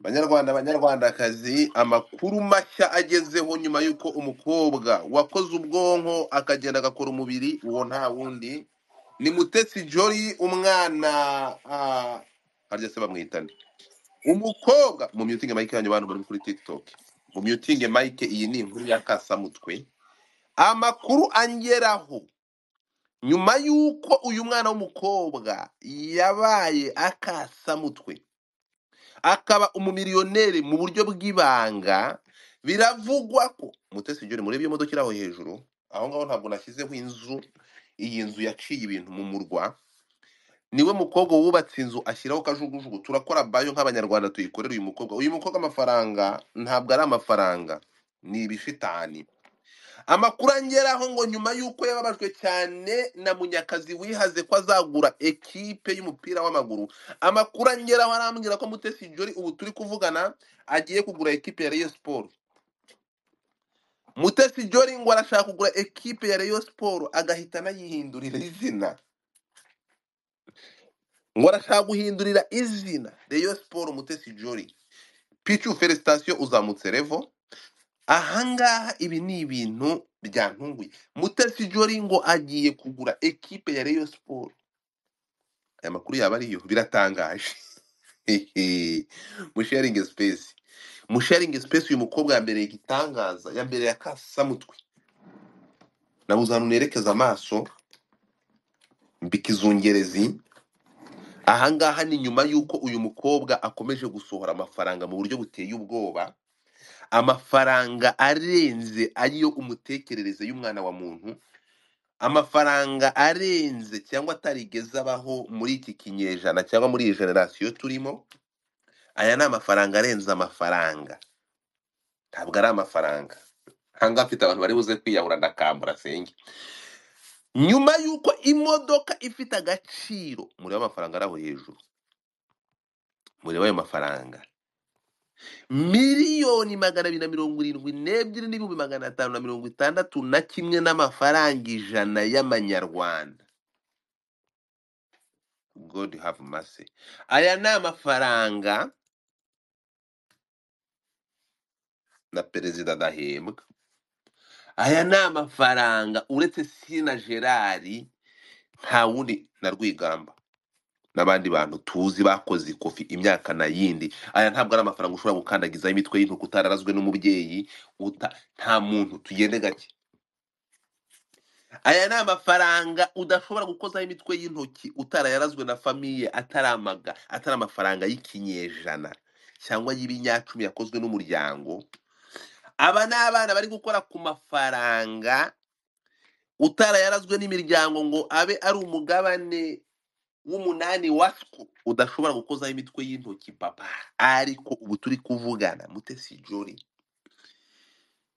banyarwandakazi, amakuru mashya agezeho nyuma y'uko umukobwa wakoze ubwonko akagenda agakora umubiri, uwo nta wundi ni Mutesi Jolly, umwana harya se bamwita nde? Umukobwa mu mutinge mike yanyu bantu bari kuri TikTok, mu mutinge mike, iyi ni inkuru y'akasamutwe. Amakuru angeraho nyuma y'uko uyu mwana w'umukobwa yabaye akasamutwe akaba umumiliyoneri mu buryo bw'ibanga, biravugwa ko Mutesi Jolly, murebye imodoka iri aho hejuru aho ngaho, ntabwo nashyizeho inzu, iyi nzu yaciye ibintu mu murwa, niwe mukobwa wubatse inzu ashyiraho kajugujugu. Turakora bayo nk'abanyarwanda tuyikorera uyu mukobwa amafaranga ntabwo ari amafaranga, ni ibishitani. Amakuru angeraho ngo nyuma y'uko yababajwe cyane na Munyakazi wihaze ko azagura ekipe y'umupira w'amaguru, amakuru angeraho arambwira ko Mutesi Jolly ubu turi kuvugana agiye kugura ekipe ya Rayon Sport. Mutesi Jolly ngo arashaka kugura ekipe ya Rayon Sport agahita anayihindurira izina, ngo arashaka guhindurira izina Rayon Sport Mutesi Jolly. Pichu, felicitation, uzamutse revo. Ahangaha ibi ni ibintu byantunguye. Mutesi Jolly ngo agiye kugura ekipe ya Rayon Sport. Aya makuru yaba ariyo, biratangaje. Musharing space, musharing space. Uyu mukobwa yambereye igitangaza, yambereye akasamutwe. Nabuze ahantu nerekeza amaso mbikizungerezi. Ahangaha ni nyuma y'uko uyu mukobwa akomeje gusohora amafaranga mu buryo buteye ubwoba, amafaranga arenze ayo umutekerereze y'umwana wa muntu, amafaranga arenze cyangwa atarigeze abaho muri iki kinyejana cyangwa muri iyi generasiyo turimo. Aya ni amafaranga arenze amafaranga, ntabwo ari amafaranga. Ahangaha afite abantu bari buze kwiyahura ndakambura senge. Nyuma y'uko imodoka ifite agaciro, mureba amafaranga ari aho hejuru, mureba ayo mafaranga, miliyoni 272,561 n'amafaranga 100 y'amanyarwanda. God have mercy. Aya ni amafaranga na perezida adahembwa. Aya ni amafaranga uretse Sina Gerard nta wundi, na Rwigamba n'abandi bantu tuzi bakoze ikofi imyaka na yindi. Aya ntabwo ari amafaranga ushobora gukandagizaho imitwe y'intuku utararazwe n'umubyeyi, nta muntu, tugende gake. Aya ni amafaranga udashobora gukozaho imitwe y'intoki utarayarazwe na famiye, atari amafaranga y'ikinyejana cyangwa y'ibinyacumi yakozwe n'umuryango. Aba ni abana bari gukora ku mafaranga utarayarazwe n'imiryango ngo abe ari umugabane w'umunani wasco, udashobora gukozaho imitwe y'intoki papa. Ariko ubu turi kuvugana Mutesi Jolly,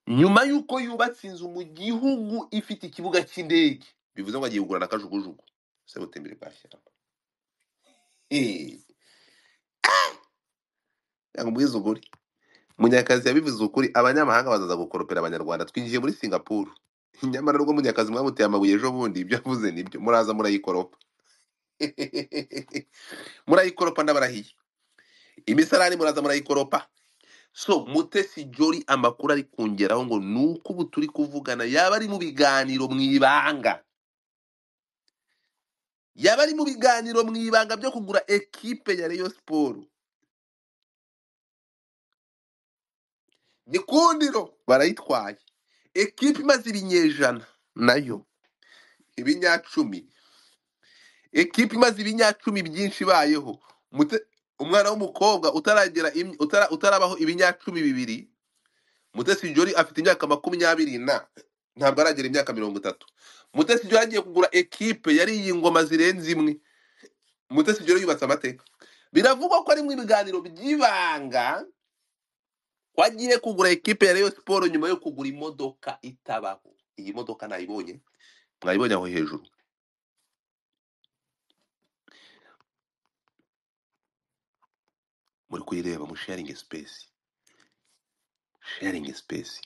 nyuma y'uko yubatse inzu mu gihugu ifite ikibuga cy'indege, bivuze ngo agiye kugura na kajugujugu se butembere bwa shyamba. Yangubwiza ukuri, Munyakazi yabivuze ukuri. Abanyamahanga bazaza gukoropera abanyarwanda, twinjiye muri Singapore. Nyamara rwo Munyakazi mwamuteye amabuye ejo bundi, ibyo avuze nibyo, muraza murayikoropa. Murayikoropa ndabarahiye, imisarani muraza murayikoropa. So Mutesi Jolly amakuru ari kungeraho ngo nuko ubu turi kuvugana yaba ari mu biganiro mu ibanga, yaba ari mu biganiro mu ibanga byo kugura ekipe ya Rayon Sport. Gikundiro barayitwaye, ekipe imaze ibinyejana nayo ibinyacumi, ekipe imaze ibinyacumi byinshi ibayeho. Umwana w'umukobwa utarabaho ibinyacumi bibiri, Mutesi Jolly afite imyaka 20 na ntabwo aragera imyaka 30. Mutesi Jolly agiye kugura ekipe yari iyi ngoma zirenze imwe. Mutesi Jolly yubatse amateka. Biravugwa ko ari mu biganiro by'ibanga ko agiye kugura ekipe ya Rayon Sport nyuma yo kugura imodoka itabaho. Iyi modoka nayibonye, mwayibonye aho hejuru. Muri kuyireba mu sharing space, sharing space,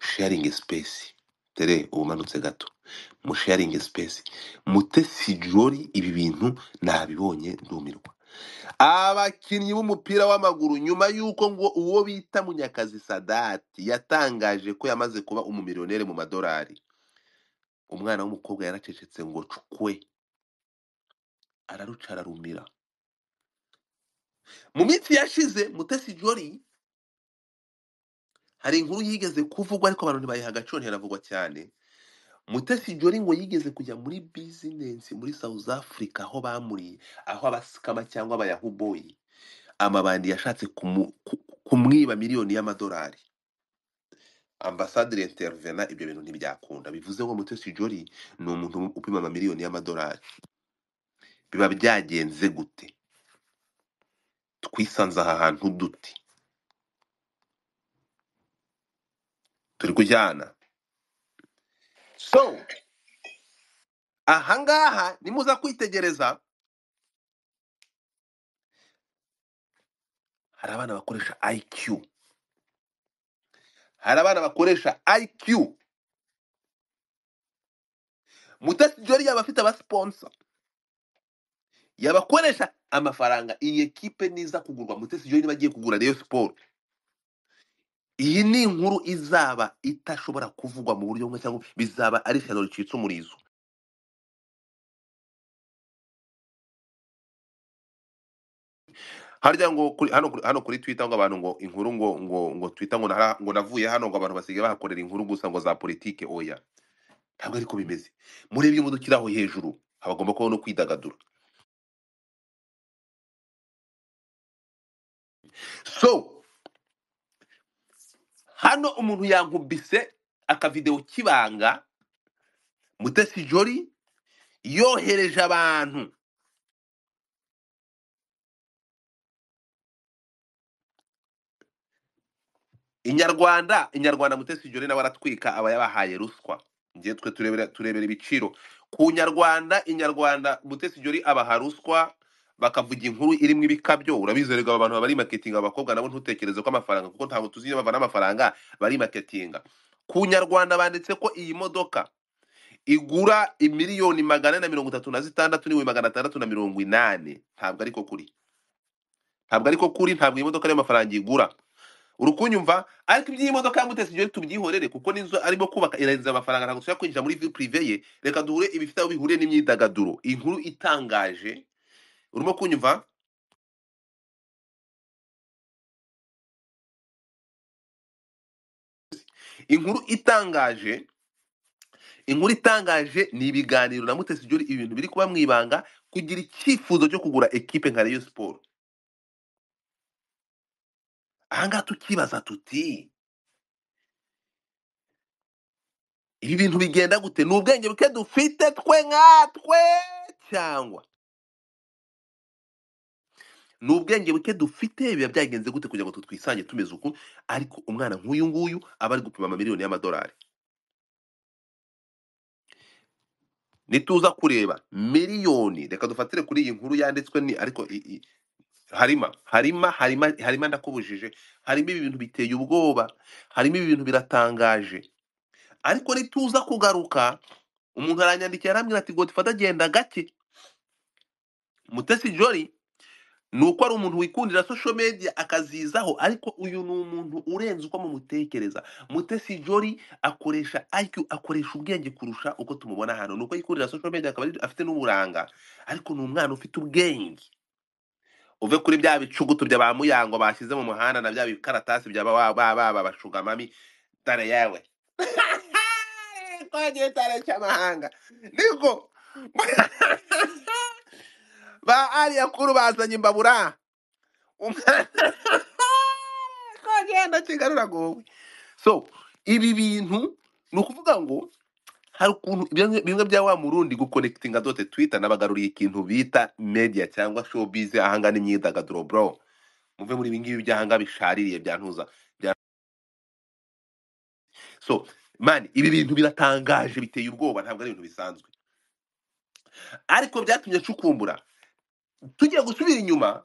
sharing space. Tere umanutse gato, mu sharing space. Mutesi Jolly ibi bintu nabibonye ndumirwa. abakinnyi b'umupira w'amaguru nyuma y'uko ngo uwo bita Munyakazi Sadati yatangaje ko yamaze kuba umumiliyoneri mu madolari, umwana w'umukobwa yaracecetse ngo cukwe, araruca ararumira. Mu minsi yashize Mutesi Jolly hari inkuru yigeze kuvugwa ariko abantu ntibayiha agaciro, ntiravugwa cyane. Mutesi Jolly ngo yigeze kujya muri business muri South Africa, aho bamuriye, aho abasikama cyangwa abayahuboyi amabandi yashatse kumwiba miliyoni y'amadolari. Ambassadeur intervena, ibyo bintu ntibyakunda, bivuze ngo Mutesi Jolly ni umuntu upima amamiliyoni y'amadolari. Biba byagenze gute? Twisanze aha hantu duti turi kujyana. So ahangaha nimuza kwitegereza, hari abana bakoresha IQ, hari abana bakoresha IQ. Mutesi Jolly yaba afite abasponsa, yabakoresha amafaranga, iyi ekipe niza kugurwa, Mutesi Jolly niba agiye kugura Rayon Sport, iyi ni inkuru izaba itashobora kuvugwa mu buryo bumwe cyangwa bizaba ari ishyano ricitse umurizo. Harya ngo hano kuri Twitter ngo abantu ngo inkuru ngo Twitter ngo navuye hano ngo abantu basigaye bahakorera inkuru gusa ngo za politike. Oya, ntabwo ariko bimeze. Murebye umudukira aho hejuru habagomba kubaho no kwidagadura. So hano umuntu yankubise akavideo kibanga, Mutesi Jolly yohereje abantu Inyarwanda Mutesi Jolly nawe aratwika, aba yabahaye ruswa. Ngiye twe turebera ibiciro ku Inyarwanda Mutesi Jolly abaha ruswa, bakavuga inkuru irimo ibikabyo. Urabizerega abantu bari marketing, abakobwa nabo ntutekereze ko amafaranga, kuko ntabwo tuzi niba bavana amafaranga bari marketing. Ku Nyarwanda banditse ko iyi modoka igura imiliyoni 436 n'ibihumbi 680. Ntabwo ariko kuri, ntabwo iyi modoka ari amafaranga igura. Urukunyumva? Ariko iby'iyi modoka ya Mutesi Jolly tubyihorere, kuko nizo arimo kubaka irarinze amafaranga, ntabwo tushaka kwinjira muri vie privé ye. Reka duhure ibifite aho bihuriye n'imyidagaduro. Inkuru itangaje, urimo kunyumva? Inkuru itangaje ni ibiganiro na Mutesi Jolly, ibintu biri kuba mwibanga, kugira icyifuzo cyo kugura equipe nka Rayon Sport. Ahangaha tukibaza tuti ibi bintu bigenda gute? Ni ubwenge buke dufite twe nkatwe, cyangwa ni ubwenge buke dufite? Biba byagenze gute kugira ngo tutwisange tumeze uku, ariko umwana nk'uyu nguyu aba ari gupima amamiliyoni y'amadolari? Nituza kureba miliyoni, reka dufatire kuri iyi nkuru yanditswe ni ariko harima ndakubujije, harimo ibintu biteye ubwoba, harimo ibintu biratangaje. Ariko nituza kugaruka, umuntu aranyandikira arambwira ati Godfather agenda gake. Mutesi Jolly nuko ari umuntu wikundira social media akazizaho, ariko uyu ni umuntu urenze uko mumutekereza. Mutesi Jolly akoresha IQ, akoresha ubwenge kurusha uko tumubona hano. Nuko yikundira social media akaba afite n'uburanga, ariko ni umwana ufite ubwenge. Uve kuri bya bicugutu bya ba Muyango bashyize mu muhanda na bya bikaratasi bya baba bashugamami dare yawe kwagiye tare cy'amahanga niko ba ari yakuru bazanye imbabura kwagenda kigarura gowe. So ibi bintu ni ukuvuga ngo hari ukuntu bimwe bya wa murundi guconnectinga dote Twitter nabagaruriye ikintu bita media cyangwa showbiz ahangana imyidagaduro. Bro, muve muri ibingibi byahanga bishaririye byantuza. So man, ibi bintu biratangaje, biteye ubwoba, ntabwo ari ibintu bisanzwe. Ariko byatumye cukumbura, tugiye gusubira inyuma,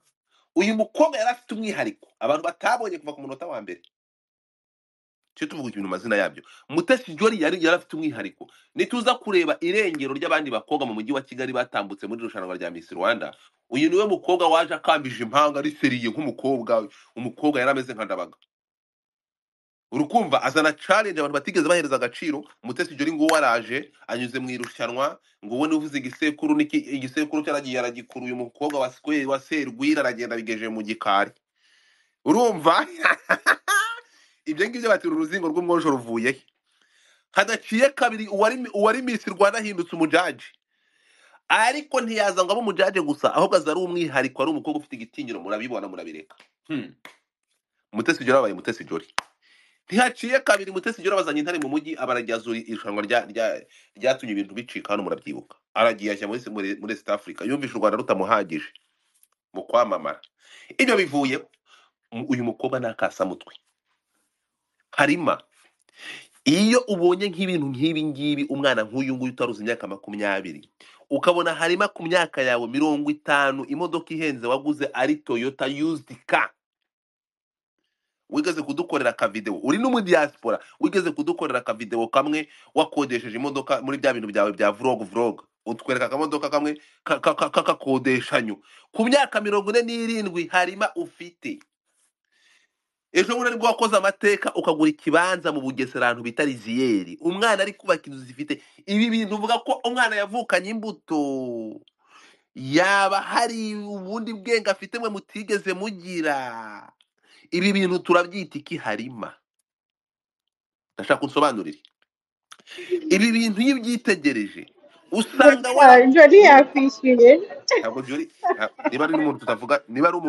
uyu mukobwa yari afite umwihariko abantu batabonye kuva ku munota wa mbere. cyo tuvuga ibintu mazina yabyo. Mutesi Jolly yarafite umwihariko. Nituza kureba irengero ry'abandi bakobwa mu mujyi wa Kigali batambutse muri rushanwa rya Miss Rwanda, uyu niwe mukobwa waje akambije impanga ari seriye nk'umukobwa. Umukobwa yarameze nka Ndabaga. Urukumva azana challenge abantu batigeze bahereza agaciro. Mutesi Jolly ngo waraje anyuze mu irushanwa, ngo wowe uvuze igisekuru niki, igisekuru cyaragiye yaragikuru. Uyu mukobwa wa Serwira aragenda bigeje mu gikari. Urumva? Ibyo ngibyo batira uruzingo rw'umwojo ruvuye he? Hadaciye kabiri uwari Miss Rwanda ahindutse umujaji, ariko ntiyaza ngo abe umujaji gusa, ahubwo aza ari umwihariko, ari umukobwa ufite igitinyiro. Murabibona murabireka. Mutesi Jolly abaye Mutesi Jolly. Ntihaciye kabiri Mutesi Jolly abazanye intare mu mujyi, abarajyazura irushanwa ryatumye ibintu bicika. Hano murabyibuka, aragiye ajya muri East Africa, yumvisha u Rwanda rutamuhagije mu kwamamara. Ibyo bivuye uyu mukobwa n'akasamutwe. Harima, iyo ubonye nk'ibintu nk'ibi ngibi, umwana nk'uyu nguyu utaruzi imyaka 20, ukabona Harima ku myaka yawe 50 imodoka ihenze waguze ari Toyota used car, wigeze kudukorera ka video, uri no mu diaspora, wigeze kudukorera ka video kamwe wakodesheje imodoka muri bya bintu byawe bya vlog, utwereka akamodoka kamwe kakakodeshanyo ku myaka 47 Harima ufite. Ejo bundi aribwo wakoze amateka ukagura ikibanza mu Bugesera ahantu bita Riziyeri, umwana ari kubaka inzu zifite ibi bintu. Uvuga ko umwana yavukanye imbuto, yaba hari ubundi bwenge afite mwe mutigeze mugira. Ibi bintu turabyita iki Harima? Ndashaka unsobanurire. Ibi bintu iyo ubyitegereje usanga Jolly yakwishyuye. ntabwo Jolly, niba ari umuntu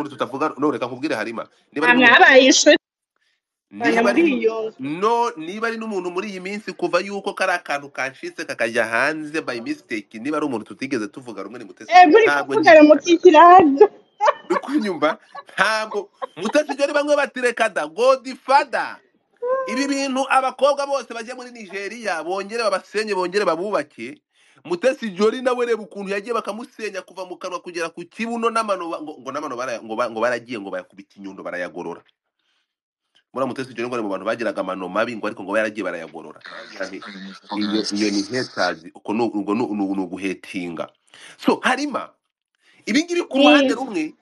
tutavuga, no reka nkubwire Harima, niba ari n'umuntu muri iyi minsi kuva yuko kari akantu kanshitse kakajya hanze by mistake, niba ari umuntu tutigeze tuvuga rumwe ni Mutesi. Ntabwo kunyumva, ntabwo Mutesi Jolly bamwe batireka da Godfather. Ibi bintu abakobwa bose bajya muri Nigeria bongere babasenye, bongere babubake. Mutesi Jolly nawe reba ukuntu yagiye bakamusenya kuva mu kanwa kugera ku kibuno n'amano, ngo n'amano ngo baragiye ngo bayakubita inyundo barayagorora. Muri Mutesi Jolly ngo ari mu bantu bagiraga amano mabi, ngo ariko ngo yaragiye barayagorora. Iyo ni haters, uko no guhetinga. So Harima, ibi ngibi ku ruhande rumwe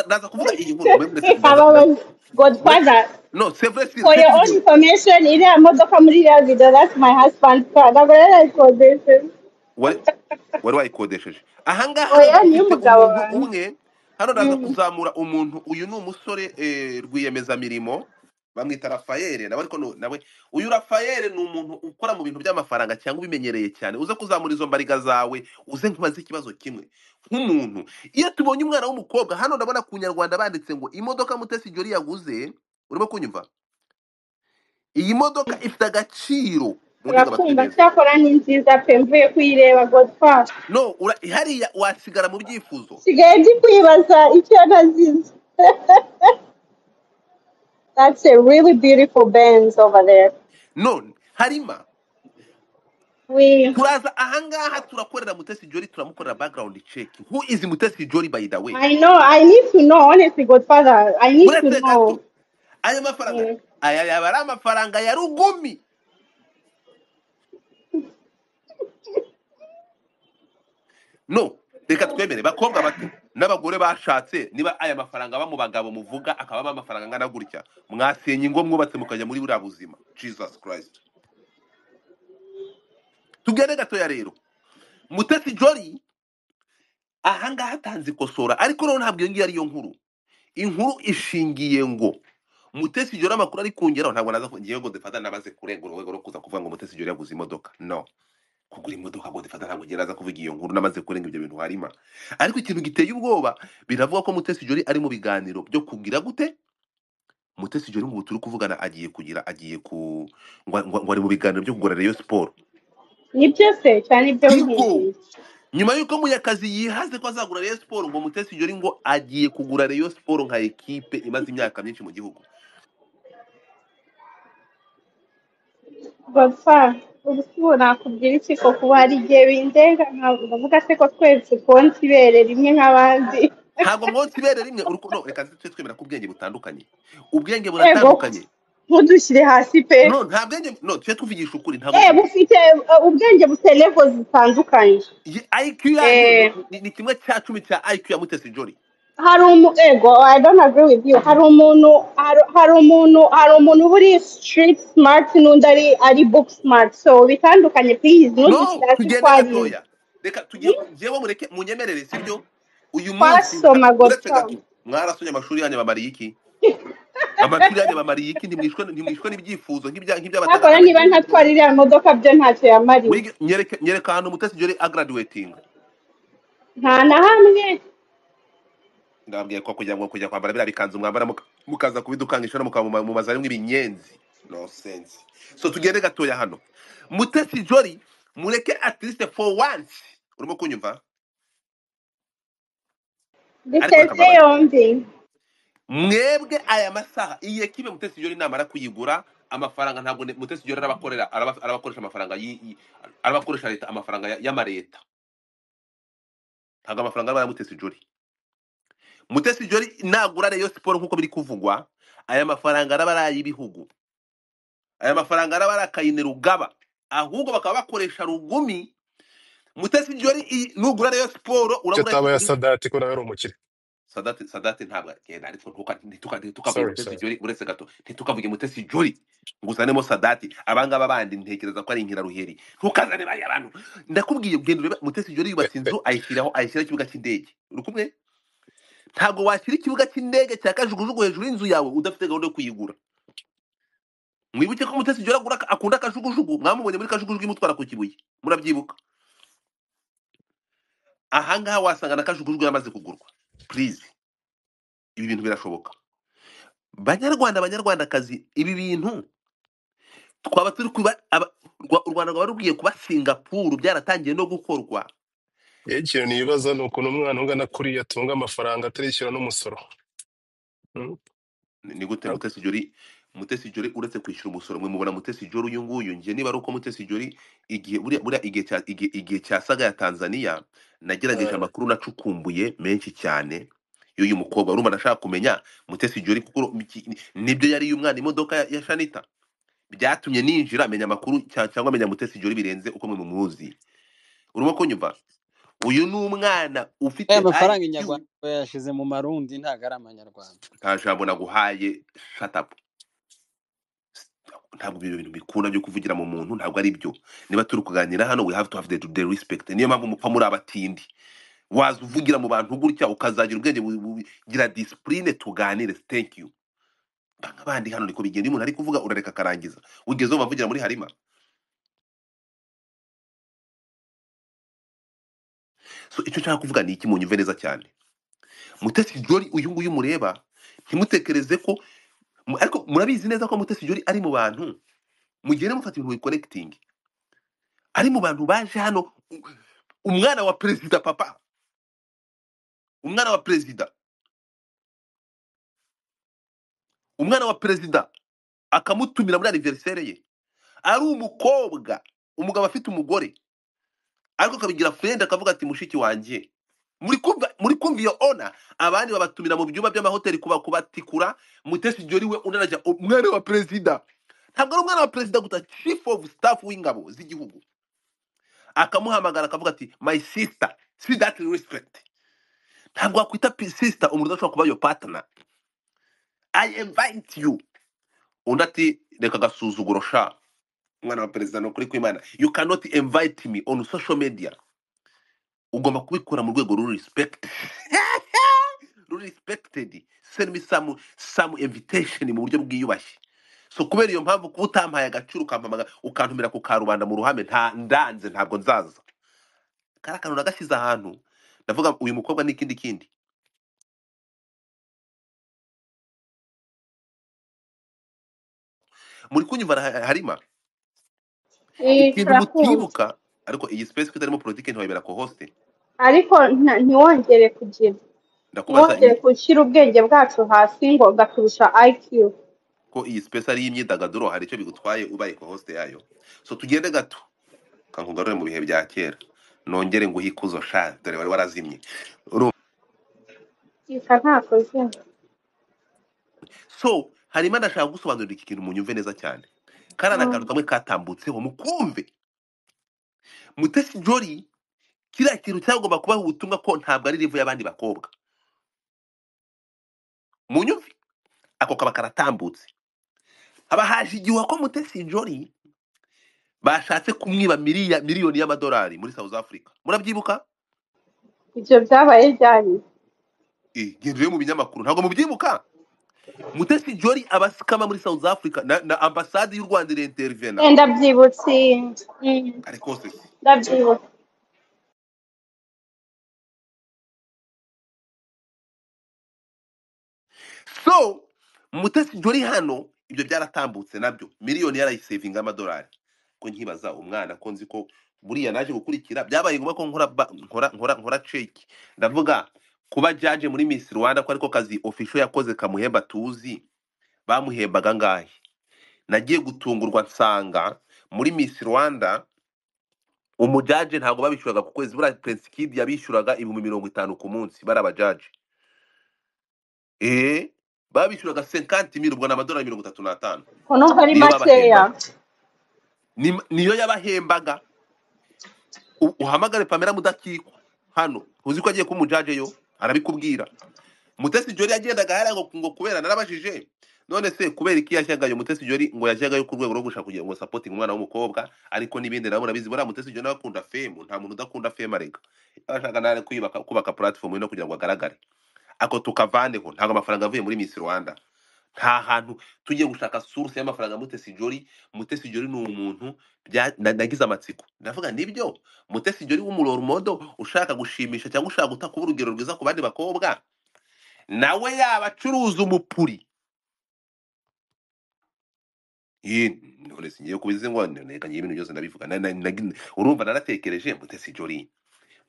ndaza kuvuga iyi nkuru. Godfather. No, c'est vrai. For your own information, iriya modoka muri iriya video, that's my husband's car. Ntabwo rero ayikodesheje. Wari wayikodesheje. Ahangaha ufite umwe hano ndaza kuzamura umuntu. Uyu ni umusore rwiyemezamirimo, bamwita Rafael. Nawe uyu Rafael ni umuntu ukora mu bintu by'amafaranga cyangwa ubimenyereye cyane. Uze kuzamura izo mbariga zawe, uze nkubaze ikibazo kimwe nk'umuntu. Iyo tubonye umwana w'umukobwa hano, ndabona ku Nyarwanda banditse ngo imodoka Mutesi Jolly yaguze, urimo kunyumva, iyi modoka ifite agaciro. Urakumva cyakora ni nziza pe, mvuye kuyireba Godfather. No, hariya wasigara mu byifuzo. Sigaye ndi kwibaza icyo nazize. That's a really beautiful Benz over there. No, Harima, turaza ahangaha turakorera Mutesi Jolly, turamukorera background check. Who is Mutesi Jolly, by the way? I know, I need to know, honestly, Godfather. I need to know. Aya mafaranga, aya yabara amafaranga ya rugumi. No, reka twemere bakobwa bato n'abagore bashatse, niba aya mafaranga aba mu bagabo muvuga akaba amafaranga ngana gutya, mwasenye ngo mwubatse mukajya muri buriya buzima. Jesus Christ. Tugere gato ya rero Mutesi Jolly ahangaha atanze ikosora, ariko rero ntabwo iyo ngiyo ari yo nkuru. Inkuru ishingiye ngo Mutesi Jolly amakuru ari kungeraho, ntabwo naza ngiye ngo Godfather nabaze kurengura urwego rwo kuza kuvuga ngo Mutesi Jolly yaguze imodoka. No, kugura imodoka Godfather ntabwo ngeraza kuvuga iyo nkuru, namaze kurenga ibyo bintu Harima. Ariko ikintu giteye ubwoba, biravuga ko Mutesi Jolly ari mu biganiro byo kugira gute. Mutesi Jolly ngo turi kuvugana agiye ku ngo ari mu biganiro byo kugura Rayon Sport. Nibyo se cyane ibyo nyuma yuko Munyakazi yihaze ko azagura Rayon Sport, ngo Mutesi Jolly ngo agiye kugura Rayon Sport nka equipe imaze imyaka myinshi mu gihugu. Godfather, ubu nakubwira iki ko kuba hari igihe bindenga nkavuga se ko twese konti ibere rimwe nk'abandi. Ntabwo mwonsi ibere rimwe, no, reka twemera ko ubwenge butandukanye. Ubwenge buratandukanye. ntudushyire hasi pe no nta bwenge no tujye tuvugisha ukuri ntabwo bufite ubwenge bufite level zitandukanye IQ yanyu ni kimwe cya 10 cya IQ ya Mutesi Jolly. hari ego I don't agree with you hari umuntu uba uri street smart n'undi ari book smart so bitandukanye please ntudushyire hasi tugende gatoya reka tugiye jewe mureke munyemerere sibyo uyu munsi uretse gato mwarasonye amashuri yanyu bamariye iki amashuri yanyu bamariye iki ntimwishwe n'ibyifuzo nk'iby'abatanga akora niba ntatwara iriya modoka byo ntacyo yamariye nyereka ahantu Mutesi Jolly agraduating nta na hamwe ndabwiye ko kujya kwambara biriya bikanzu mwambara mukaza kubidukangisha no mukamumaza rimwe ibinyenzi no sense so tugende gatoya hano Mutesi Jolly mureke at least for once urimo kunyumva biteze yombi mwebwe aya masaha iyi ekipe Mutesi Jolly namara kuyigura amafaranga ntabwo Mutesi Jolly arabakoresha amafaranga arabakoresha leta amafaranga y'amareta ntabwo amafaranga ari Mutesi Jolly. Mutesi Jolly nagura Rayon Sport nkuko biri kuvugwa aya mafaranga arabaraye ibihugu aya mafaranga arabara kayine rugaba ahubwo bakaba bakoresha rugumi Mutesi Jolly nugura Rayon Sport urabura cyataba ya Sadati ko nawe ari umukire Sadati ntabwo agenda ariko tukavuga Mutesi Jolly uretse gato ntitukavuge Mutesi Jolly nguzanemo Sadati abangaba bandi ntekereza ko ari inkira ruheri ntukazane bari abantu ndakubwiye ugenda ureba Mutesi Jolly yubatse inzu ayishyira ikibuga cy'indege urukumwe ntabwo washyira ikibuga cy'indege cya kajugujugu hejuru y'inzu yawe udafite gahunda yo kuyigura mwibuke ko Mutesi Jolly akunda kajugujugu mwamubonye muri kajugujugu imutwara ku Kibuye murabyibuka ahangaha wasanga na kajugujugu yamaze kugurwa please ibi bintu birashoboka banyarwandakazi ibi bintu twaba turi kuba u Rwanda rwaba rugiye kuba Singapore byaratangiye no gukorwa ikintu nibaza ni ukuntu umwana ungana kuriya atunga amafaranga atarishyura n'umusoro ni gute Mutesi Jolly uretse kwishyura umusoro mwe mubona Mutesi Jolly uyu nguyu nje niba ari uko Mutesi Jolly igihe cya saga ya Tanzania nagerageje amakuru nacukumbuye menshi cyane y'uyu mukobwa urumva nashaka kumenya Mutesi Jolly kuko nibyo yari umwana imodoka ya Shanita byatumye ninjira amenya amakuru cyangwa amenya Mutesi Jolly birenze uko mwe mumuzi urimo kunyumva uyu ni umwana ufite amafaranga inyarwanda yashize mu marundi ntago ari amanyarwanda nta jambo naguhaye shut up ntabwo ibyo bintu bikunda byo kuvugira mu muntu ntabwo ari byo niba turi kuganira hano we have to have the respect niyo mpamvu mupfa muri abatindi waza uvugira mu bantu gutya ukazagira ubwenge gira discipline tuganire thank you bandi hano niko bigenda umuntu ari kuvuga urareka akarangiza ugezeho bavugira muri harima so icyo nshaka kuvuga ni iki munyumve neza cyane Mutesi Jolly uyu nguyu mureba ntimutekereze ko ariko murabizi neza ko Mutesi Jolly ari mu bantu mugende mufata ibintu connecting ari mu bantu baje hano umwana wa perezida papa umwana wa perezida akamutumira muri anniversaire ye ari umugabo afite umugore ariko akabigira friend akavuga ati mushiki wanjye muri kumva iyo ona abandi babatumira mu byumba by'amahoteli kubatikura Mutesi Jolly we unaraja umwana wa perezida ntabwo ari umwana wa perezida guta chief of staff w'ingabo z'igihugu akamuhamagara akavuga ati my sister see that respect ntabwo wakwita sister umuntu udashobora kuba your partner I invite you undi ati reka gasuzuguro sha umwana wa perezida no kuri kw'Imana you cannot invite me on social media ugomba kubikora mu rwego respected send me some invitation mu buryo bwiyubashye so kubera iyo mpamvu kuba utampaye agaciro ukantumira ku karubanda mu ruhame ndanze ntabwo nzaza karakantu nagashyize ahantu ndavuga uyu mukobwa n'ikindi muri kunyumva harima ikintu mutibuka ariko iyi space kitarimo politique ntiwayibera ko hoste ariko ntiwongere kugira ntiwongere gushyira ubwenge bwacu hasi ngo gaturusha IQ ko iyi space ari imyidagaduro hari icyo bigutwaye ubaye ko hoste yayo so tugende gato kankugarure mu bihe bya kera nongere ngo hikuzo sha dore wari warazimye isa ntakoze so harimo ndashaka gusobanurira iki kintu munyumve neza cyane. Karana kantu kamwe katambutseho mukumve. Mutesi Jolly kiriya kintu cyagomba kubaha ubutumwa ko ntabwo ari rivu y'abandi bakobwa. Munyumve ako kaba karatambutse. Haba haje igihe ko Mutesi Jolly bashatse kumwiba miliyoni y'amadolari muri South Africa. Murabyibuka? Ibyo byabaye ryari? Gendeye mu binyamakuru ntabwo mubyibuka. Mutesi Jolly abasikama muri South Africa na ambassade y'u Rwanda intervena. Ndabyibutse. Ariko se Ndabyibutse. So Mutesi Jolly hano ibyo byaratambutse nabyo miliyoni yarayisevinga amadolari. Ko nkibaza umwana ko nzi ko buriya naje gukurikira byabaye ngombwa ko nkora check. Ndavuga kuba judge muri Miss Rwanda ko ariko kazi official yakoze kamuhemba tuzi bamuhembaga ngahe. Nagiye gutungurwa nsanga muri Miss Rwanda umujaje ntago babishuraga ku kwezi. Bura Prince Kid yabishuraga 50 ku munsi baraba judge. Babishuraga 50,000 ubwo n'amadolari 35. Kono hari makeya. Niyo yabahembaga. Uhamagare Pamela Mudakiko hano uzi ko agiye kumujaje yo arabikubwira. Mutesi Jolly yagendaga hara ngo kubera narabajije none se kubera iki yashyagayo Mutesi Jolly ngo yashyagayo ku rwego rwo gushaka kugira ngo supporting umwana w'umukobwa ariko nibindi nabo nabizi bora Mutesi Jolly akunda fame nta muntu udakunda fame arega. Ashaka nare kubaka platform no kugira ngo agaragare. Ako tukavaneho ntago amafaranga avuye muri Miss Rwanda. Nta hantu tugiye gushaka source y'amafaranga Mutesi Jolly. Mutesi Jolly ni umuntu nagize amatsiko. Ndavuga nibyo Mutesi Jolly w'umuroro modo ushaka gushimisha cyangwa ushaka gutakuba urugero rwiza ku bandi bakobwa nawe yabacuruza umupuri. None singiye kubize ngo neka ibintu byose ndabivuga. Urumva naratekereje Mutesi Jolly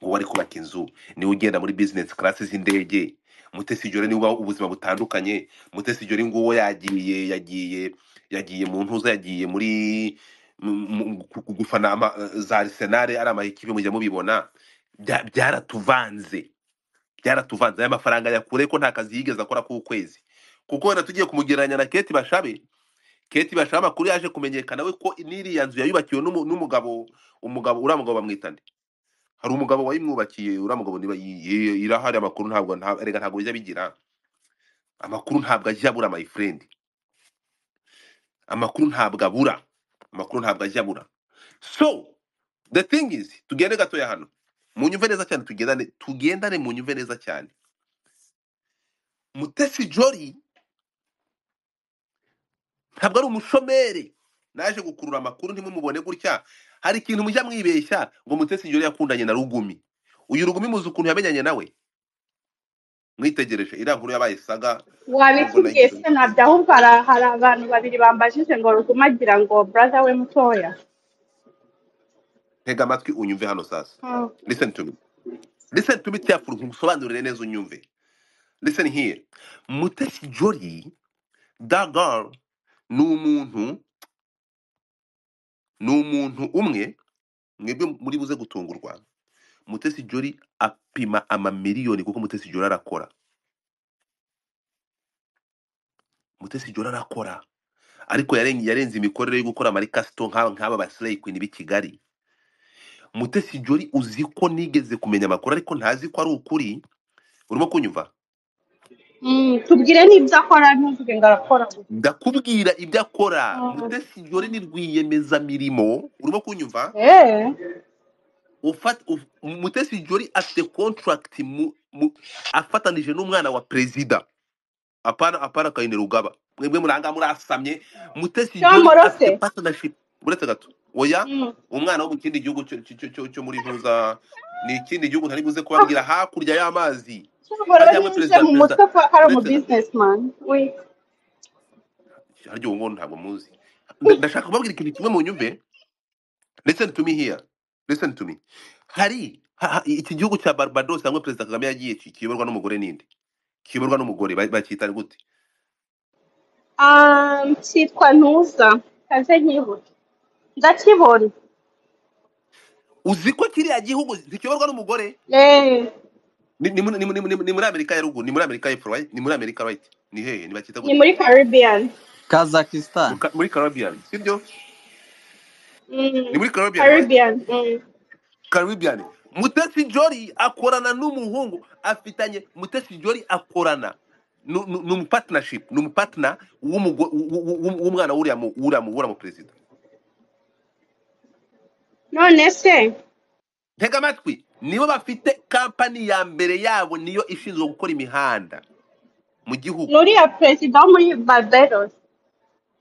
ngo wari kubaka inzu ni ugenda muri business class z'indege. Mutesi Jolly ni ubuzima butandukanye. Mutesi Jolly ngo yagiye mu ntuza yagiye muri gufana za Arsenal ari amayikipe mujya mubibona. Byaratuvanze aya mafaranga yakure ko nta kazi yigeze akora ku kwezi. Kuko wenda tugiye kumugereranya na Kate Bashabe amakuru yaje kumenyekana we ko n'iriya nzu yayubakiwe n'umugabo uramugabo bamwitande. Hari umugabo wayimwubakiye uramugabo niba irahari amakuru ntabwo bijya bigira. Amakuru ntabwo ajya abura my friend. Amakuru ntabwo ajya abura. So the thing is tugende gato ya hano munyumve neza cyane tugendane munyumve neza cyane. Mutesi Jolly ntabwo ari umushomere. Naje gukurura amakuru ntimumubone gutya. Hari ikintu mujya mwibeshya ngo Mutesi Jolly yakundanye na Rugumi. Uyu Rugumi muzi ukuntu yamenyanye nawe. Mwitegereje iriya nkuru yabaye saga. Wabitubwiye se nabyo ahubwo hari abantu babiri bambajije ngo Ruguma agira ngo brother we mutoya. Ntega amatwi unyumve hano sasa. Listen to me carefully nkusobanurire neza unyumve. Listen here. Mutesi Jolly that girl ni umuntu umwe mwebwe muri buze gutungurwa. Mutesi Jolly apima amamiliyoni kuko Mutesi Jolly arakora. Mutesi Jolly arakora ariko yarenze imikorere yo gukora muri Caston nk'aba ba Slay Queen b'i Kigali. Mutesi Jolly uzi ko nigeze kumenya amakuru ariko ntazi ko ari ukuri. Urimo kunyumva? Tubwire n'ibyo akora ntuvuge ngo arakora. Ndakubwira ibyo akora. Mutesi Jolly ni rwiyemeza mirimo. Urimo kunyumva? Mutesi Jolly afite contract afatanije n'umwana wa president. Apana Kayini Rugaba. Mwebwe muranga murasamye. Mutesi Jolly afite partnership. Uretse gato. Oya umwana wo mu kindi gihugu cyo muri ntuza ni ikindi gihugu ntari buze kubabwira hakurya y'amazi. Ajyamwe president Mustafa ari mu businessman. Haryo ngo ntabwo muzi. Ndashaka kubabwira ikintu kimwe mu nyumve. Listen to me here. Listen to me. Hari iki gihugu cya Barbados hamwe President Kagame yagiye kiyoborwa n'umugore ninde? Kiyoborwa n'umugore bakita gute? Cyitwa Ntuza. Kaze nkibuke. Ndakibona. Uzi ko kiriya gihugu kiyoborwa n'umugore? ni muri Amerika ya ruguru, ni muri Amerika y'epfo, right? Ni muri Amerika, right? Ni hehe ni bakita ni gute? muri Caribbean. Kazakhstan. Muri Caribbean, sibyo? Ni muri Caribbean, right? Caribbean. Caribbean. Mutesi Jolly akorana n'umuhungu afitanye, Mutesi Jolly akorana num partnership, num partner w'umwana uriya mu president. None se Tega amatwi, nibo bafite company ya mbere yabo, niyo ishinzwe gukora imihanda mu gihugu. nuriya president wo muri Barbados.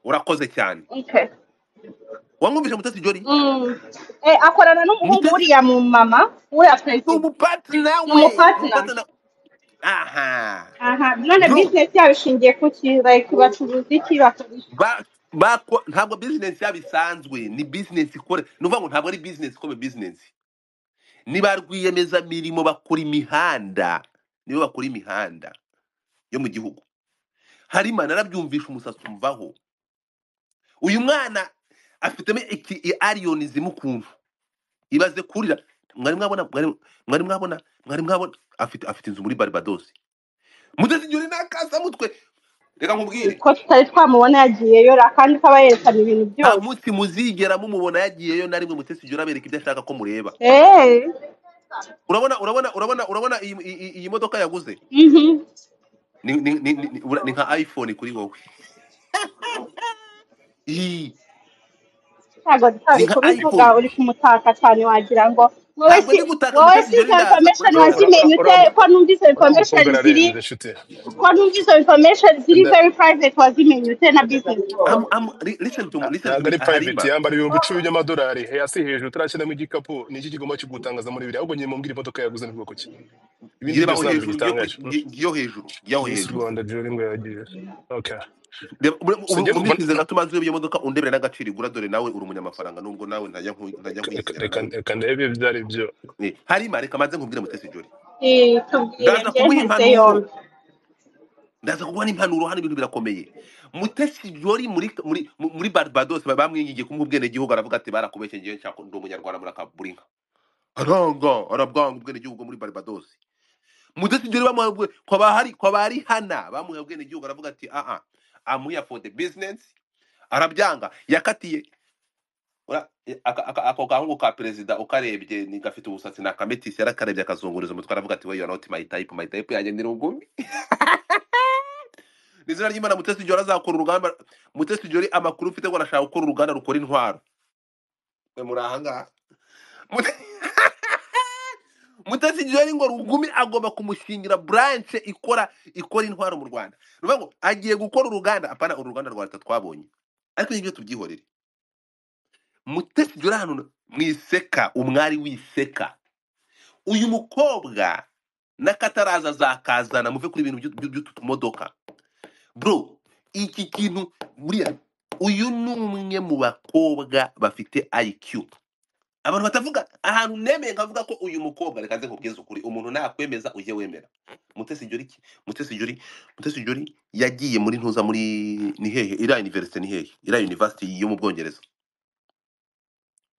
Urakoze cyane. Okay. Wamwumvisha Mutesi Jolly? Akorana n'umuhungu uriya mu mama uriya president. Umupatna. Aha. None business yabo ishingiye ku ki, like bacuruza iki bakoresha? Ntabwo business yabo isanzwe, ni business ikore. Nuvuga ngo ntabwo ari business comme business. Ni ba rwiyemeza mirimo bakora imihanda. Nibo bakora imihanda yo mu gihugu. Harimo narabyumvisha umusatsi umvaho. Uyu mwana afitemo aliens mukuntu. Ibaze kurira. Mwari mwabona afite inzu muri Barbados. Mutesi Jolly nakasa mutwe. Reka nkubwire. Ko tutari twamubona yagiyeyo kandi kaba yerekana ibintu byose. Munsi muzigera mumubona yagiyeyo narimwe Mutesi Jolly abereka ibyo ashaka ko mureba. Urabona iyi modoka yaguze? Ni nka iPhone kuri wowe. Ntabwo kubivuga uri kumutaka cyane wagira ngo wowe si information wazimenye ute ko numvise information ziri very private wazimenye ute na business. Listen to ntabwo ari private yambara ibihumbi 10 by'amadolari hasi hejuru turashyiramo igikapu ni iki kigomba cyo gutangaza muri bibiri ahubwo nyine mumbwira imodoka yaguze ni bwoko ki ibindi byose bitangaje yo hejuru Rwanda Jolly ngo yagiye. Okay. Umbikize natumaze iyo modoka undebere n'agaciro igura, dore nawe uri umunyamafaranga nubwo nawe ntajya reka ndebe byari byo. Harimo reka maze nkubwire Mutesi Jolly. Ndaza kuguha impanuro hano, ibintu birakomeye. Mutesi Jolly muri Barbados bamwingiye kumubwene gihugu, aravuga ati barakubeshye ngiye nshaka ndo umunyarwanda murakaburinka. Arabwanga ubwene gihugu muri Barbados. Mutesi Jolly bamwe kwa bari hana bamuhe ubwene gihugu, aravuga ati I'm here for the business. Arabyanga yakatiye ako gahungu ka perezida ukarebye ni gafite ubusatsi na kametisi, yarakarebye akazunguriza umutwe, aravuga ati we you are not my type yanjye ndi rugumi. Nizina ry'Imana Mutesi Jolly azakora urugamba. Mutesi Jolly amakuru ufite ngo arashaka gukora uruganda rukora intwaro. We murahanga. Mutesi Jolly ngo rugumi agomba kumushingira branch ikora intwaro mu Rwanda. Ruvuga ngo agiye gukora uruganda, apana uruganda rwa leta twabonye. Ariko ibyo tubyihorere. Mutesi Jolly hano mwiseka, umwari wiseka. Uyu mukobwa nakataraza zakazana muve kuri ibintu by'utumodoka. Bro, iki kintu buriya uyu numwe mu bakobwa bafite IQ. Abantu batavuga ahantu nemeye nkavuga ko uyu mukobwa reka nze nkubwize ukuri, umuntu nakwemeza uje wemera. Mutesi Jolly yagiye muri ntuza muri ni hehe ira university, ni hehe ira university yo mu Bwongereza,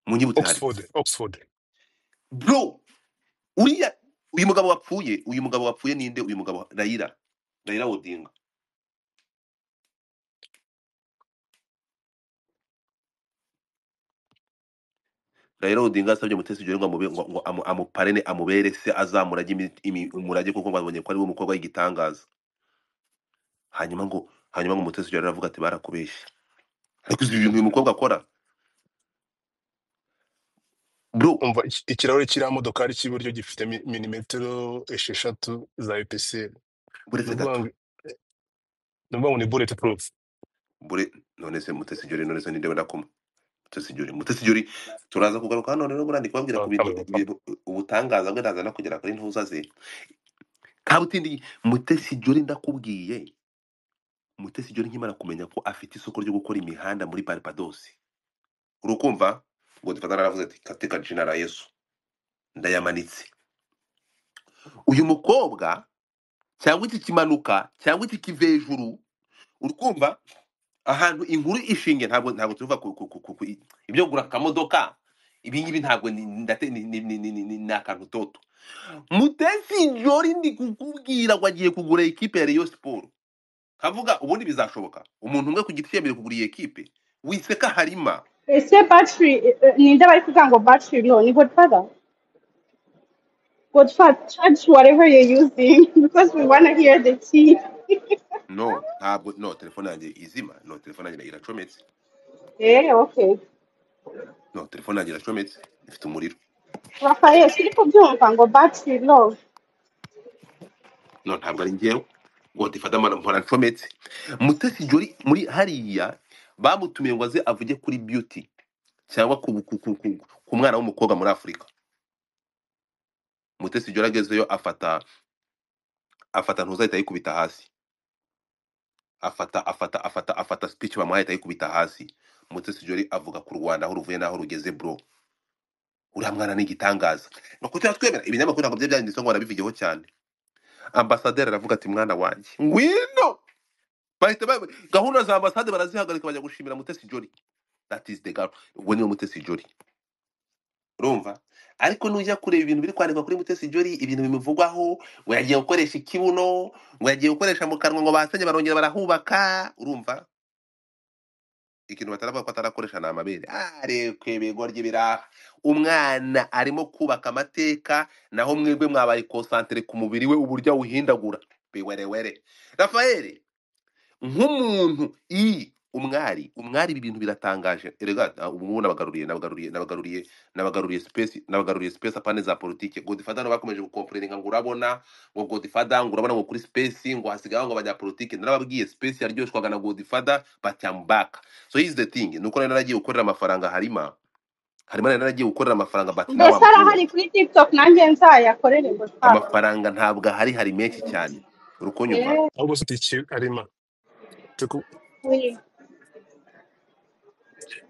mu nyibutse hari Oxford. Bro, uyu mugabo wapfuye ninde? Uyu mugabo Raila Odinga. Raila Odinga asabye Mutesi Jolly ngo amuparene amubere se azamurage umurage kuko babonye ko ari we mukobwa w'igitangaza. Hanyuma ngo Mutesi Jolly aravuga ati barakubeshya. Ariko izi bintu uyu mukobwa akora, bro, umva ikirahure kiri modokari cy'iburyo gifite milimetero 6 za EPC. Numva ni bullet proof. None se Mutesi Jolly none se ninde wenda kuma Mutesi Jolly turaza kugaruka hano rero burandi kwabwira ku bintu ubutangaza bwe ndaza no kugera kuri ntuza ze. Kabutindi Mutesi Jolly ndakubwiye, Mutesi Jolly nkimara kumenya ko afite isoko ryo gukora imihanda muri Barbados. Urukumva ngo dufatana aravuze ati katika jina la Yesu ndayamanitse. Uyu mukobwa cyangwa iki kimanuka cyangwa iki kivejuru, urukumva ahantu inkuru ishinge ntabwo tuva ibyo gura kamodoka ibingibi ntabwo ni akantu toto. Mutesi Jolly ndi kukubwira ngo agiye kugura ekipe ya Rayon Sport. Kavuga ubundi bizashoboka umuntu umwe ku giti cye yemeye kugura iyi ekipe wiseka harima. Ese battery ninde bari kuvuga ngo battery no ni Godfather? Godfather, charge whatever you're using because we want to hear the tea. No ntabwo no telefone yanjye izima, no telefone yanjye iracometse, Okay. no telefone yanjye iracometse ifite umuriro. Rafael, siri kubyumva ngo battery low. No ntabwo ari njyewe ngo tifata mana mpora ncometse. Mutesi Jolly muri hariya bamutumiye ngo aze avuge kuri beauty cyangwa ku mwana w'umukobwa muri Afurika. Mutesi Jolly agezeyo afata ntuzahita yikubita hasi, afata speech bamuhaye yikubita hasi. Mutesi Jolly avuga ku Rwanda aho ruvuye naho rugeze bro. Uriya mwana ni igitangaza. No kutira twemera ibinyamakuru ntabwo bye byanditse ngo barabivugeho cyane. Ambasaderi aravuga ati mwana wanjye ngwino, bahita gahunda za ambasade barazihagarika bajya gushimira Mutesi Jolly. That is the girl. Uwo niwe Mutesi Jolly, urumva? Ariko nujya kureba ibintu biri kwandikwa kuri Mutesi Jolly, ibintu bimuvugwaho ngo yagiye gukoresha ikibuno, ngo yagiye gukoresha mu kanwa, ngo basenye barongera barahubaka, urumva? Ikintu bataravuga ko atarakoresha na amabere. Arekwe bego ry'ibiraha. Umwana arimo kubaka amateka, naho mwebwe mwabaye concentre ku mubiri we uburyo awuhindagura. Biwerewere. Rafael, nk'umuntu umwari ibi bintu biratangaje. Erega ubu nabagaruriye space apane za politique. Godfather no bakomeje gukomplaininga ngo urabona ngo Godfather ngo urabona ngo kuri space ngo hasigaho ngo bajya politique. Narababwiye space yaryoshwaga na Godfather batyambaka. So here's the thing, nuko naragiye gukorera amafaranga harima naragiye gukorera amafaranga but nawe Mbese arahari kuri TikTok nanjye nzayakorere Godfather. amafaranga ntabwo hari menshi cyane, urukunyumva. ahubwo se iki arima Oui.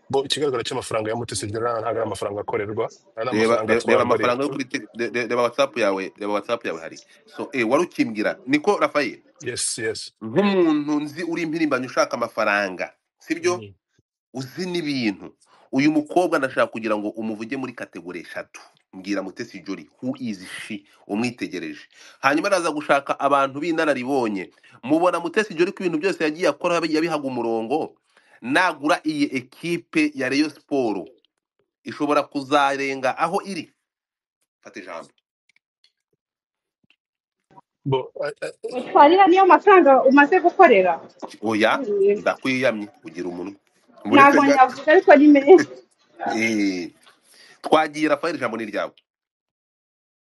bo ikigaragara cy'amafaranga ya Mutesi Jolly ntabwo ari amafaranga akorerwa, ari Reba amafaranga reba atwara amafaranga yo kuri reba WhatsApp yawe hari. So wari ukimbwira niko Rafael, yes nk'umuntu nzi uri impirimbanyi ushaka amafaranga, sibyo? Mm. Uzi n'ibintu. Uyu mukobwa ndashaka kugira ngo umuvuge muri kategori 3. Mbwira Mutesi Jolly who is she, umwitegereje. Hanyuma araza gushaka abantu b'inararibonye. Mubona Mutesi Jolly ko ibintu byose yagiye akora yabihaga umurongo. Nagura iyi ekipe ya Rayon Sport ishobora kuzarenga aho iri. Fata ijambo. bo Utwarira niyo mafaranga umaze gukorera. Oya ndakwiyamye kugira umuntu. Ntabwo nyavuga ariko ni menshi. Twagiye Rafael, ijambo ni ryawe.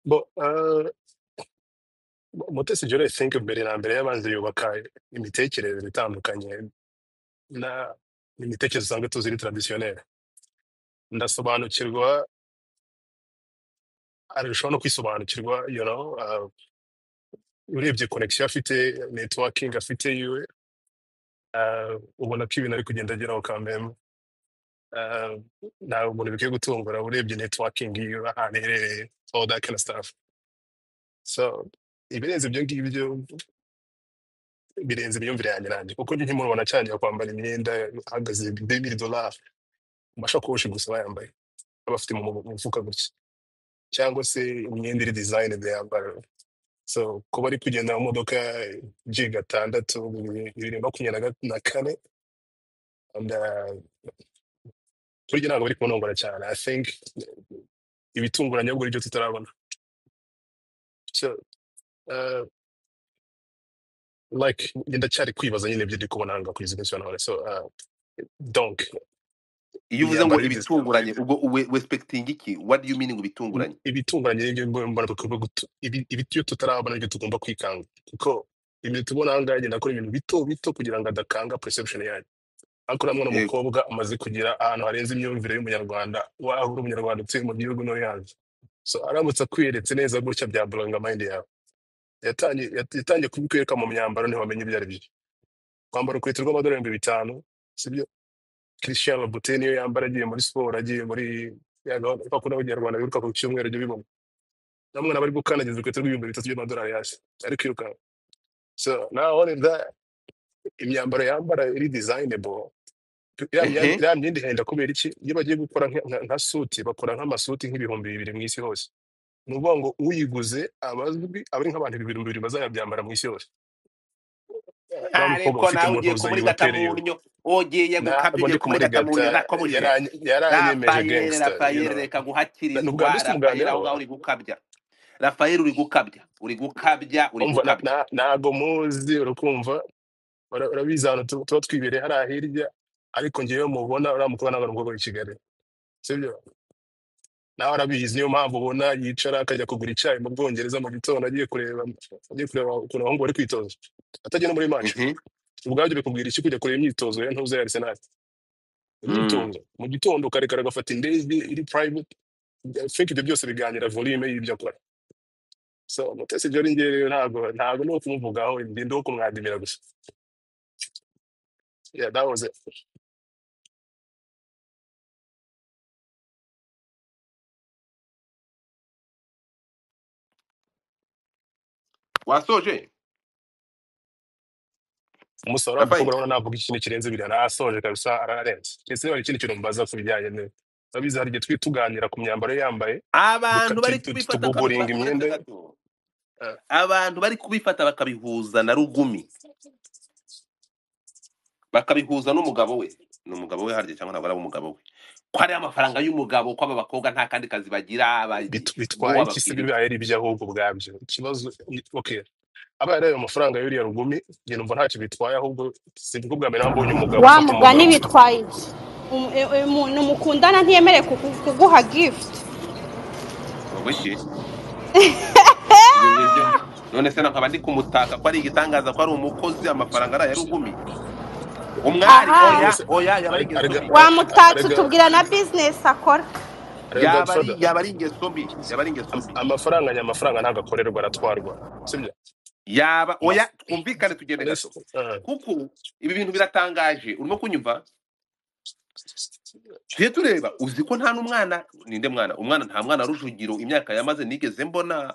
bo Mutesi Jolly I think mbere na mbere yabanze yubaka imitekerereze itandukanye na imitekerereze usanga tuzi traditionnel. Ndasobanukirwa arushaho no kwisobanukirwa urebye connection afite, networking afite yiwe, ubona ko ibintu ari kugenda ageraho kameme. Nta umuntu bikwiye gutungura urebye networking yiwe ahantu iherereye, all that kind of stuff. So ibirenze ibyo ngibyo birenze imyumvire yanjye nanjye, kuko njye nkimubona cyane kwambara imyenda ahagaze $2,000 mu mashakoshi gusa bayambaye, aba afite mu mufuka gutya, cyangwa se imyenda iri design yambara. So kuba ari kugenda mu modoka G6 2024 and kuri ntabwo bari kunongora cyane. I think ibitunguranye ahubwo ibyo tutarabona. So like ndacyari kwibaza nyine ibyo ndi kubona hanga kuri izi none. So donc iyo uvuze ngo ibitunguranye ubwo we expecting iki? What do you mean ngo ibitunguranye? Ibitunguranye n'ibyo mbona ko ibyo tutarabona ibyo tugomba kwikanga, kuko ibintu tubona hanga agenda akora ibintu bito kugira ngo adakanga perception yayo. Ariko namwe n'umukobwa amaze kugira ahantu harenze imyumvire y'umunyarwanda, waho uri umunyarwanda utuye mu gihugu no yanze. So aramutse akwiretse neza gutya bya blowing mind yawe. Yatangiye kubikwereka mu myambaro niho wamenye ibyo ari byo. Kwambara ukweto rw'amadolari 5,000 sibyo? Christian Louboutin niyo yambara agiye muri sport, agiye muri bakunda abanyarwanda biruka ku cyumweru byo bibona. Namwe nabari gukanagiza ukweto $3,000 by'amadolari yasi ari kwiruka. So now all in that imyambaro yambara iri designable. Ya myenda ihenda kubera iki? Iyo bagiye gukora nka suit bakora nk'amasuti nk'ibihumbi 2,000 mu isi hose. ni ukuvuga ngo uyiguze abazwi aba ari nk'abantu bibiri bazayabyambara mu isi yose. Wa mukobwa ariko ufite nawe mu ugiye ntuza iyi kumurigata hoteli mu yiwe nnyo ugiye gukabya ntabwo ugiye ndi kumurigata mu nnyo kumurigata nakobuje yaranyemeje Rafayeli gangster Rafayeli reka ni ubwa guhakirizwa mbere Rafayeli aho tumuganiraho ngaho uri gukabya Rafayeli uri gukabya uri gukabya uri umva gukabya ntago muzi urakumva urabizi ahantu tuba twibereye hariya hirya ariko ngewe mubona uriya mukobwa ntabwo ari umukobwa w'i Kigali sibyo nawe arabizi niyo mpamvu ubona yicara akajya kugura icyayi mu Bwongereza mu gitondo agiye kureba ukuntu abahungu bari kwitoza atajya no muri match Mhm. ubwabyo bikubwira iki kujya kureba imyitozo ya ntuze ya Arsenal Mm. mu gitondo ukarekara agafata indege iri private fake ibyo byose biganira volume y'ibyo akora so Mutesi Jolly ngewe ntabwo no kumuvugaho ndi wo kumwadimira gusa yeah that was it. wasoje Umusore w'umukobwa Rafayeli urabona navuga ikintu kirenze biriya nasoje kabisa ararenze ndetse niba hari ikindi kintu mbaza ku bijyanye babizi hari igihe tuganira ku myambaro yambaye abantu bari kubifata tugugoringa imyenda uretse ye gato abantu bari kubifata bakabihuza na Rugumi bakabihuza n'umugabo we n'umugabo we harya cyangwa ntabwo ari umugabo we ko ari amafaranga y'umugabo ko aba bakobwa nta kandi kazi bagira bitwaye iki se bibaye ari ibyo ahubwo ubwabyo ikibazo okay aba yari ayo mafaranga y'uriya Rugumi njye numva ntacyo bitwaye ahubwo sibwo bwa mbere mbonye umugabo wa mugani bitwaye iki umuntu mukundana ntiyemere kuguha gift wiki none se nkaba ndi kumutaka ko ari igitangaza ko ari umukozi amafaranga ari aya Rugumi umwari oya wamutatse utubwira na business akora yaba ari ingeso mbi amafaranga nyamafaranga ntabwo akorerwa aratwarwa sibyo yaba oya twumvikane tugende gato kuko ibi bintu biratangaje urimo kunyumva tujye tureba uzi ko nta n'umwana ninde umwana nta mwana Rujugiro imyaka yamaze nigeze mbona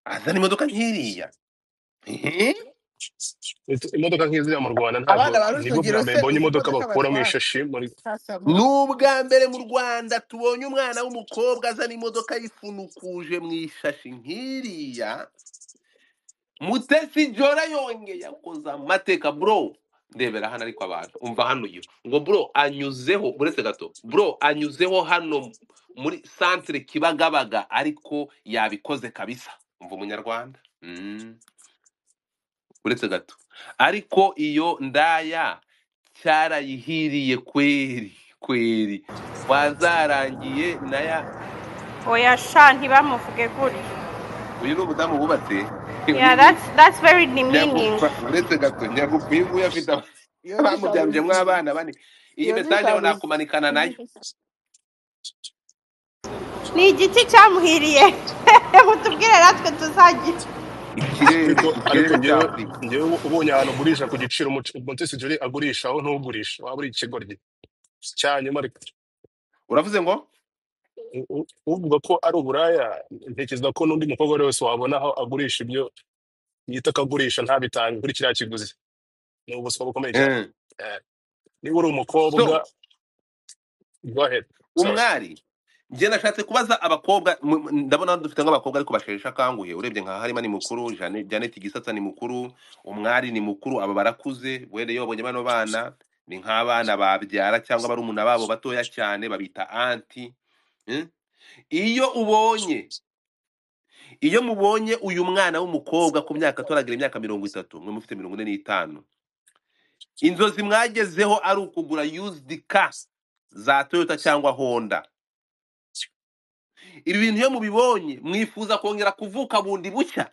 azana imodoka nk'iriya imodoka nk'iziriya mu Rwanda ntabwo nibwo bwa mbere mbonye imodoka bakuramo ishashi ni ubwa mbere mu Rwanda tubonye umwana w'umukobwa azana imodoka yifunukuje mu ishashi nk'iriya Mutesi Jolly yongeye akoza amateka bro ndebera hano ariko abantu umva hano yo ngo bro anyuzeho buretse gato bro anyuzeho hano muri centre Kibagabaga ariko yabikoze kabisa umva umunyarwanda uretse gato ariko iyo ndaya cyarayihiriye kweri wazarangiye naya oya sha ntibamuvuge gutyo uyu ni umudamu wubatse yeah that's very demeaning uretse gato nyagupingu yafite iyo bamubyamje mw'abana bane iyi message yo nakumanikana nayo ni igiti cyamuhiriye mutubwire natwe tuzagira ariko ngewe ubonye ahantu ugurisha ku giciro Mutesi Jolly agurisha aho ntugurisha waba uri ikigoryi cyanyuma ariko uravuze ngo uvuga ko ari uburaya ntekereza ko n'undi mukobwa wese wabona aho agurisha ibyo yita akagurisha ntabitange kuri kiriya kiguzi ni ubuswa bukomeye cyane niba uri umukobwa go ahead umwari njye nashatse kubaza abakobwa ndabona dufite nk'abakobwa ariko bashesha akanguhe urebye nka Harima ni mukuru Janet Gisatsa ni mukuru umwari ni mukuru aba barakuze wende iyo babonye bano bana ni nk'abana babyara cyangwa barumuna babo batoya cyane babita anti iyo mubonye uyu mwana w'umukobwa ku myaka atoragira imyaka 30 mwe mufite 45 inzozi mwagezeho ari ukugura used car za Toyota cyangwa Honda ibi bintu iyo mubibonye mwifuza kongera kuvuka bundi bushya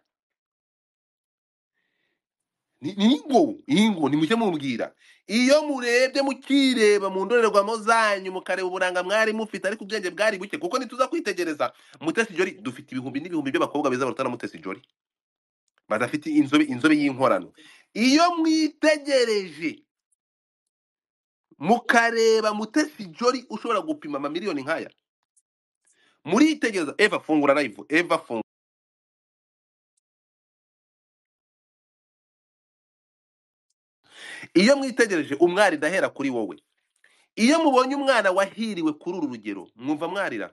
ingo ni mucye mumbwira iyo murebye mukireba mu ndorerwamo zanyu mukareba uburanga mwari mufite ariko ubwenge bwari buke kuko nituza kwitegereza Mutesi Jolly dufite ibihumbi n'ibihumbi by'abakobwa beza barutana Mutesi Jolly badafite inzobe y'inkorano iyo mwitegereje mukareba Mutesi Jolly ushobora gupima amamiliyoni nkaya muritegereza Eva fungura live Eva fungura iyo mwitegereje umwari ndahera kuri wowe iyo mubonye umwana wahiriwe kuri uru rugero mwumva mwarira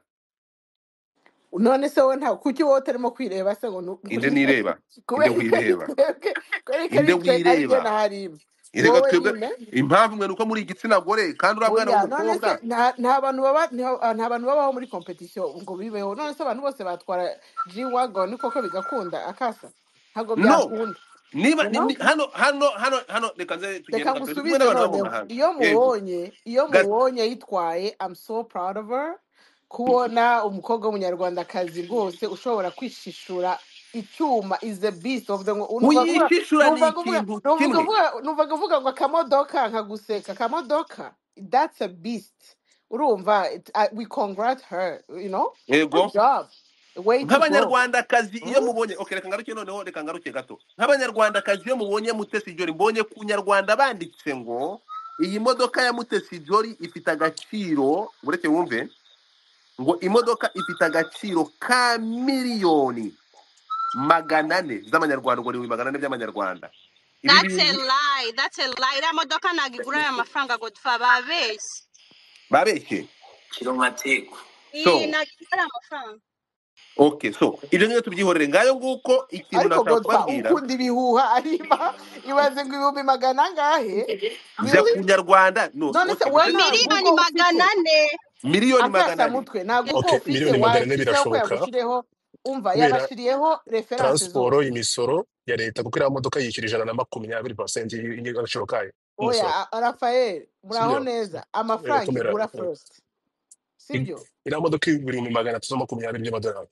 none se wowe nta kuki wowe utarimo kwireba se ngo inde nireba inde kubera ko ari wireba twebwe kubera ko inde ari twe ari jye wireba na Halima irega wowe twebwe nyine impamvu mwe nuko muri igitsina gore kandi uriya mwana oya none se w'umukobwa nta bantu baba nta bantu babaho muri competition ngo bibeho none se abantu bose batwara G-Wagon koko bigakunda akasa ntabwo no byakunda niba you know hano reka nze tugende reka gato kumwe ngusubize n'abantu bo mu noneho mahanga iyo yego Gat- mubonye yitwaye I'm so proud of her kubona umukobwa w'umunyarwandakazi rwose ushobora kwishishura icyuma is the beast of the kuyishishura ni ikintu kimwe numvaga uvuga ngo akamodoka nkaguseka akamodoka that's a beast urumva we congrat her you know good yego job way to go nk'abanyarwandakazi iyo mubonye reka ngaruke noneho reka ngaruke gato nk'abanyarwandakazi iyo mubonye Mutesi Jolly mbonye ku nyarwanda banditse ngo iyi modoka ya Mutesi Jolly ifite agaciro ureke wumve ngo imodoka ifite agaciro ka miliyoni 400 z'amanyarwanda ngo ni 400 by'amanyarwanda That's a lie. That's a lie. Iriya modoka ntabwo igura aya mafaranga ngo dupfa babeshye. babeshye Iyi ntabwo igura aya mafaranga. Okay, so ibyo ngibyo tubyihorere ngayo nguko ikintu ariko nashaka Godfa kubabwira ukunda ibihuha arima ibaze ngo 1,000 angahe bya kunyarwanda no none se okay, wowe Miliyoni 400. miliyoni akasa 400 mutwe ntabwo ubwo Okay, ufite miliyoni 400 washyizeho ko birashoboka yagushyiriyeho umva kubera yabashyiriyeho referanse transport zose imisoro ya leta kuko iriya modoka yishyura 120% y'agaciro kayo umusoro oya Rafael muraho sibyo neza amafaranga komera igura first sibyo iriya modoka ibihumbi 320 by'amadolari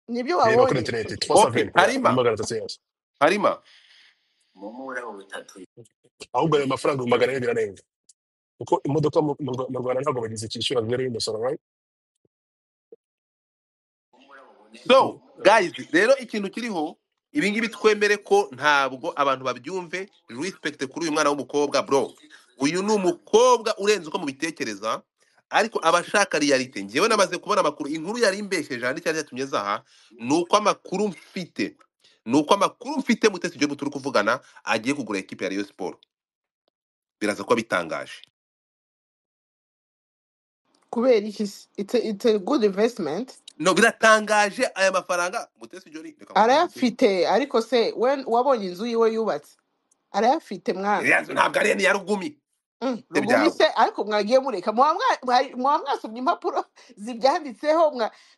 nibyo reba kuri wabonye interineti okay 320 harima 300 yose harima ahubwo ayo mafaranga 400 birarenga kuko imodoka mu Rwanda ntabwo bagize cyishyura zero y'umusoro right so guys rero ikintu kiriho ibi ngibi twemere ko ntabwo abantu babyumve respect kuri uyu mwana w'umukobwa bro uyu ni umukobwa urenze uko mubitekereza ariko abashaka realite njyewe namaze kubona amakuru inkuru yari imbesheje handi cyari yatumye zaha nuko amakuru mfite Mutesi Jolly turi kuvugana agiye kugura equipe ya Rayon Sport biraza kuba bitangaje kubera iki it's a good investment no biratangaje aya mafaranga Mutesi Jolly arayafite ariko se wabonye inzu yiwe yubatse arayafite mwana ntabwo ari ya rugumi rugumi se ariko mwagiye mureka muba mwasomye impapuro zibyanditseho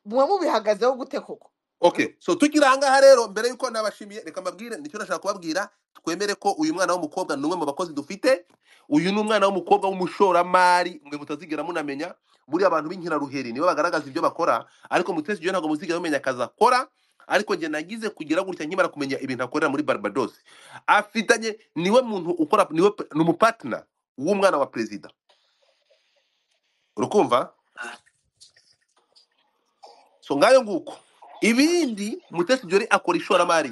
muba mubihagazeho gute koko okay so tukiri ahangaha rero mbere yuko nabashimiye reka mbabwire nicyo nashaka kubabwira twemere ko uyu mwana w'umukobwa ni umwe mu bakozi dufite uyu ni umwana w'umukobwa w'umushoramari mwe mutazigera munamenya buriya abantu b'inkiraruheri nibo bagaragaza ibyo bakora ariko Mutesi Jolly ntabwo muzigera mumenya akazi akora ariko njye nagize kugira gutya nkimara kumenya ibintu akorera muri Barbados afitanye niwe muntu ukora ni umupartner w'umwana wa perezida urukumva so ngayo nguko ibindi Mutesi Jolly akora ishoramari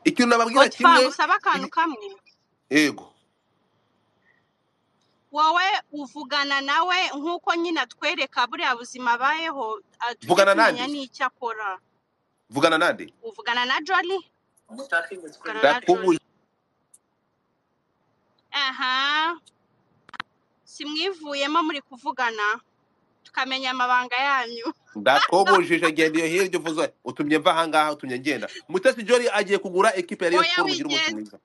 ikintu nababwira kimwe Usaba akantu kamwe. yego wowe uvugana nawe nk'uko nyine atwereka buriya buzima abayeho vugana nande n'icyo akora vugana nande uvugana na Jolly aha simwivuyemo muri kuvugana tukamenya amabanga yanyu ndakobujije ngende iyo hirya uvuze utumye mva ahangaha utumye ngenda Mutesi Jolly agiye kugura equipe ya Rayon Sport mugira umunsi mwiza